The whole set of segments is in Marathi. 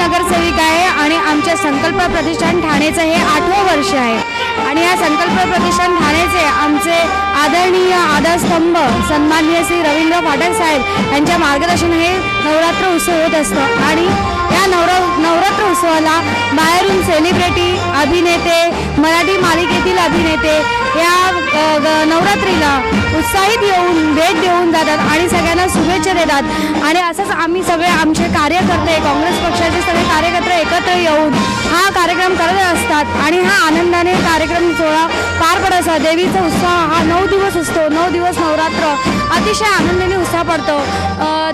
नगरसेविका आहे आणि आमच्या संकल्प प्रतिष्ठान ठाणेचं हे 8वं वर्ष आहे आणि या संकल्प प्रतिष्ठान ठाणेचे आमचे आदरणीय आधारस्तंभ सन्माननीय श्री रवींद्र पाठक साहेब यांच्या मार्गदर्शन हे नवरात्र उत्सव होत असतं आणि या नवरात्र उत्सवाला बाहेरून सेलिब्रिटी अभिनेते मराठी मालिकेतील अभिनेते या नवरात्रीला उत्साहित येऊन भेट देऊन जातात आणि सगळ्यांना शुभेच्छा देतात आणि असंच आम्ही सगळे आमचे कार्यकर्ते काँग्रेस पक्षाचे सगळे कार्यकर्ते एकत्र येऊन हा कार्यक्रम करत असतात आणि हा आनंदाने कार्यक्रम सोहळा पार पडत असतो। देवीचा उत्सव हा 9 दिवस असतो। 9 दिवस नवरात्र अतिशय आनंदाने उत्साह पडतो।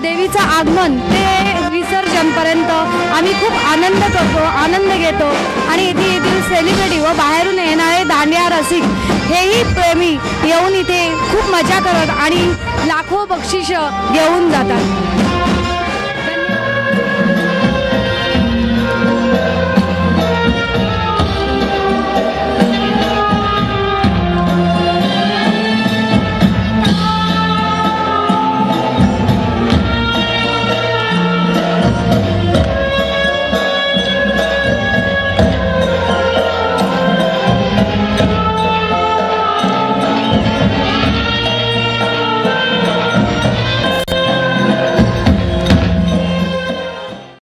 देवीचं आगमन ते विसर्जनपर्यंत आम्ही खूप आनंद करतो, आनंद घेतो आणि येथील सेलिब्रिटी व बाहेरून येणारे दांडिया रसिक हेही प्रेमी येऊन इथे खूप मजा करत आणि लाखो बक्षीस घेऊन जातात।